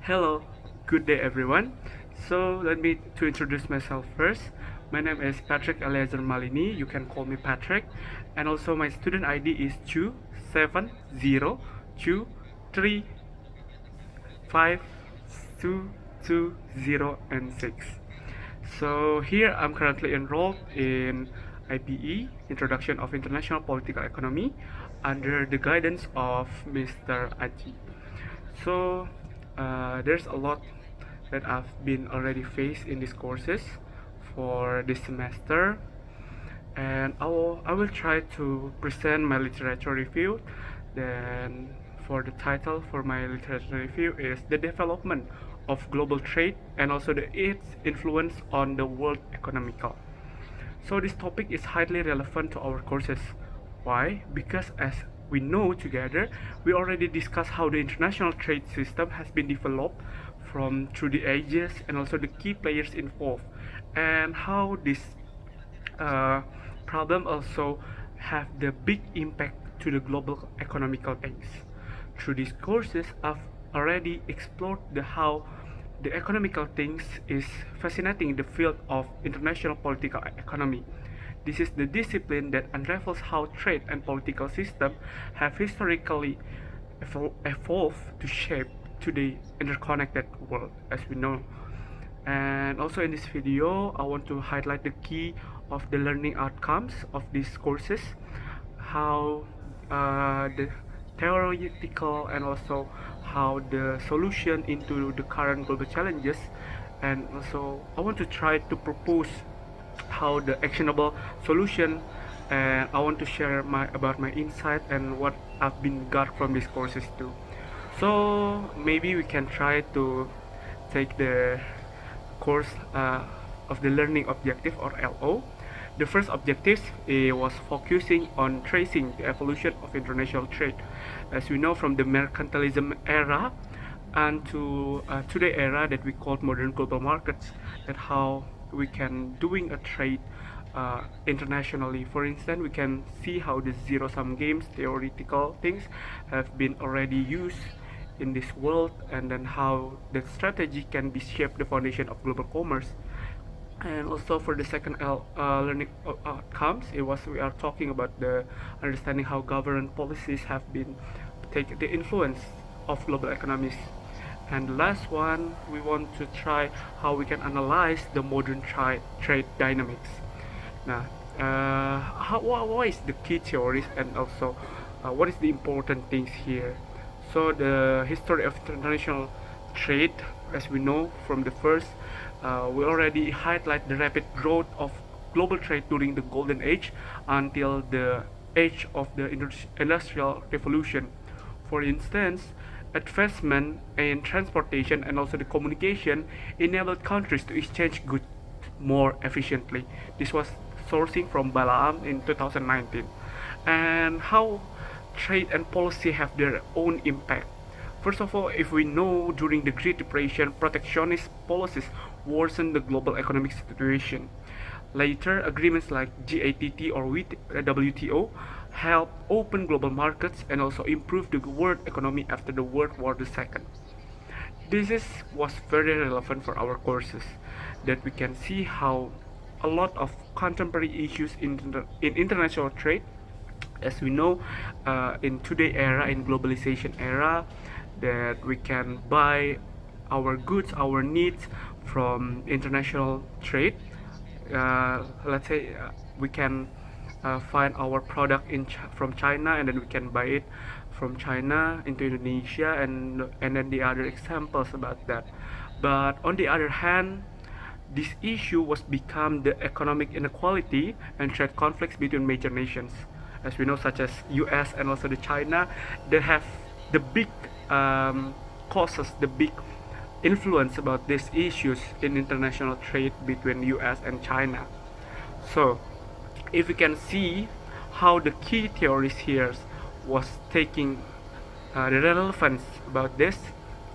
Hello, good day everyone. So let me to introduce myself first. My name is Patrick Eliazer Malini. You can call me Patrick, and also my student ID is 270235220 and 6. So here I'm currently enrolled in IPE, Introduction of International Political Economy, under the guidance of Mr. Aji. So there's a lot that I've been already faced in these courses for this semester, and I will try to present my literature review. Then for the title for my literature review is the development of global trade and also its influence on the world economical. So this topic is highly relevant to our courses. Why? Because as we know together, we already discussed how the international trade system has been developed from through the ages and also the key players involved, and how this uh, problem also have the big impact to the global economical things. Through these courses, I've already explored the how the economical things is fascinating the field of international political economy. This is the discipline that unravels how trade and political system have historically evolved to shape today's interconnected world as we know. And also in this video, I want to highlight the key of the learning outcomes of these courses, how the theoretical and also how the solution into the current global challenges, and also I want to try to propose how the actionable solution, and I want to share my about my insight and what I've been got from these courses too. So maybe we can try to take the course of the learning objective or LO. The first objective was focusing on tracing the evolution of international trade. As we know from the mercantilism era and to today era that we call modern global markets, that how we can doing a trade internationally. For instance, we can see how the zero-sum games theoretical things have been already used in this world, and then how that strategy can be shaped the foundation of global commerce. And also for the second learning outcomes, it was we are talking about the understanding how government policies have been take the influence of global economies. And the last one, we want to try how we can analyze the modern trade dynamics. Now, what is the key theories, and also what is the important things here? So the history of international trade, as we know from the first, we already highlight the rapid growth of global trade during the golden age until the age of the industrial revolution. For instance, advancement in transportation and also the communication enabled countries to exchange goods more efficiently. This was sourcing from Balaam in 2019. And how trade and policy have their own impact. First of all, if we know during the Great Depression, protectionist policies worsened the global economic situation. Later, agreements like GATT or WTO helped open global markets and also improve the world economy after the World War II. Was very relevant for our courses, that we can see how a lot of contemporary issues in international trade, as we know, in today era, in globalization era, that we can buy our goods, our needs from international trade. Let's say we can find our product from China, and then we can buy it from China into Indonesia, and then the other examples about that. But on the other hand, this issue was become the economic inequality and trade conflicts between major nations, as we know, such as U.S. and also the China, that have the big causes, the big influence about these issues in international trade between U.S. and China. So, if we can see how the key theories here was taking the relevance about this,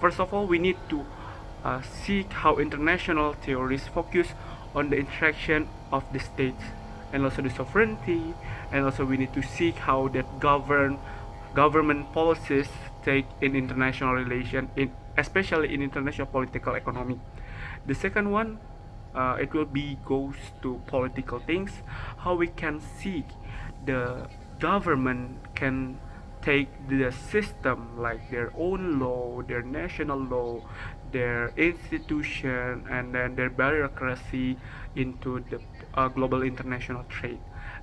first of all, we need to seek how international theories focus on the interaction of the states and also the sovereignty, and also we need to seek how that government policies take in international relation in especially in international political economy. The second one, it will be goes to political things, how we can see the government can take the system like their own law, their national law, their institution, and then their bureaucracy into the global international trade.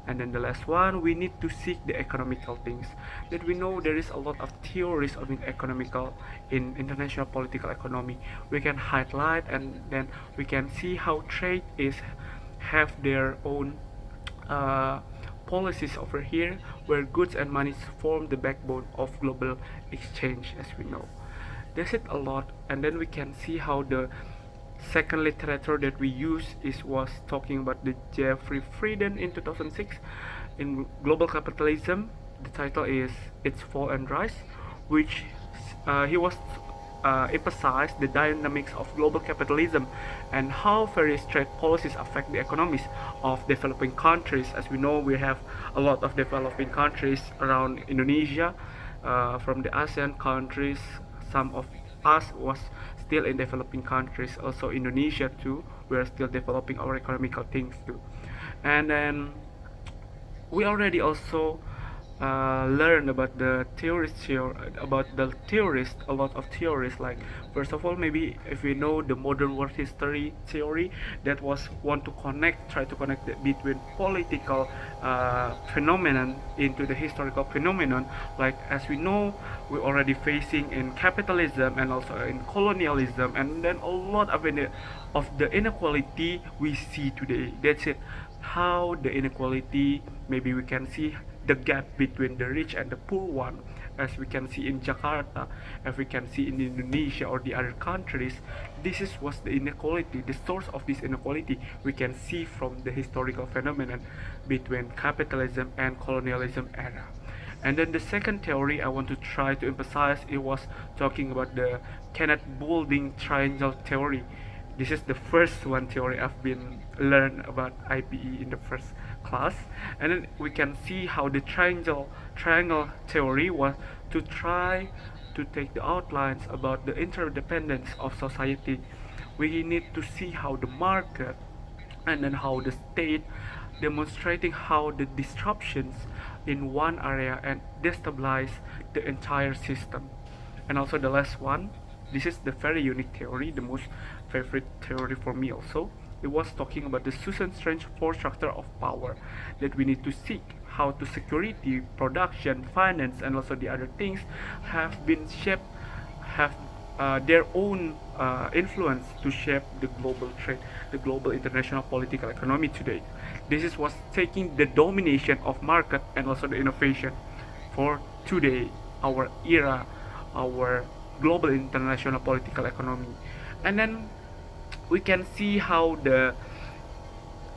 And then the last one, we need to seek the economical things that we know there is a lot of theories of economical in international political economy. We can highlight, and then we can see how trade is have their own uh, policies over here, where goods and money form the backbone of global exchange, as we know. That's it a lot. And then we can see how the second literature that we use is was talking about the Jeffrey Frieden in 2006 in Global Capitalism. The title is Its Fall and Rise, which he was emphasized the dynamics of global capitalism and how various trade policies affect the economies of developing countries. As we know, we have a lot of developing countries around Indonesia, from the ASEAN countries. Some of us was still in developing countries, also Indonesia too. We are still developing our economical things too. And then we already also learn about the about the theorists, a lot of theories. Like first of all, maybe if we know the modern world history theory, that was want to try to connect between political phenomenon into the historical phenomenon. Like as we know, we're already facing in capitalism and also in colonialism, and then a lot of the inequality we see today. That's it. How the inequality, maybe we can see the gap between the rich and the poor one, as we can see in Jakarta, as we can see in Indonesia or the other countries. This is was the inequality, the source of this inequality we can see from the historical phenomenon between capitalism and colonialism era. And then the second theory I want to try to emphasize, it was talking about the Kenneth Boulding triangle theory. This is the first one theory I've been learned about IPE in the first class. And then we can see how the triangle theory was to try to take the outlines about the interdependence of society. We need to see how the market and then how the state demonstrating how the disruptions in one area and destabilize the entire system. And also the last one, this is the very unique theory, the most favorite theory for me also. It was talking about the Susan Strange four structure of power that we need to seek, how to security, production, finance, and also the other things have been shaped, have their own influence to shape the global trade, the global international political economy today. This is what's taking the domination of market and also the innovation for today, our era, our global international political economy. And then we can see how the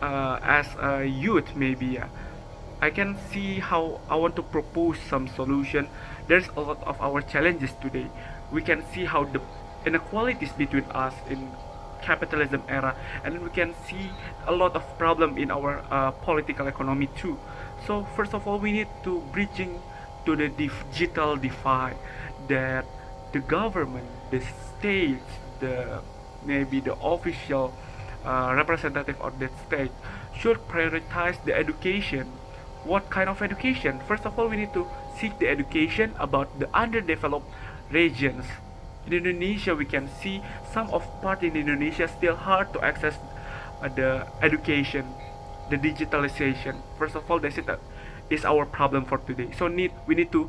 as a youth, maybe I can see how I want to propose some solution. There's a lot of our challenges today. We can see how the inequalities between us in capitalism era, and then we can see a lot of problem in our political economy too. So first of all, we need to bridging to the digital divide, that the government, the states, the maybe the official representative of that state should prioritize the education. What kind of education? First of all, we need to seek the education about the underdeveloped regions. In Indonesia, we can see some of part in Indonesia still hard to access the education, the digitalization. First of all, that's it, is our problem for today. So we need to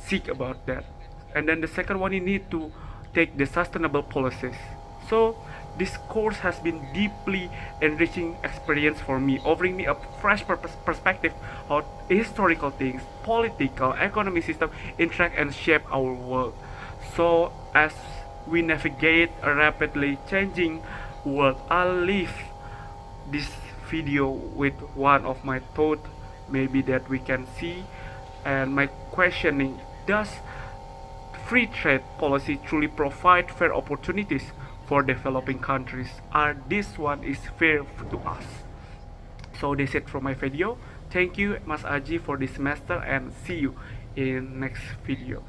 seek about that. And then the second one, you need to take the sustainable policies. So this course has been deeply enriching experience for me, offering me a fresh perspective how historical things, political, economic system interact and shape our world. So as we navigate a rapidly changing world, I'll leave this video with one of my thoughts, maybe that we can see, and my questioning: does free trade policy truly provide fair opportunities for developing countries? Are this one is fair to us? So that's it from my video. Thank you Mas Aji for this semester, and see you in next video.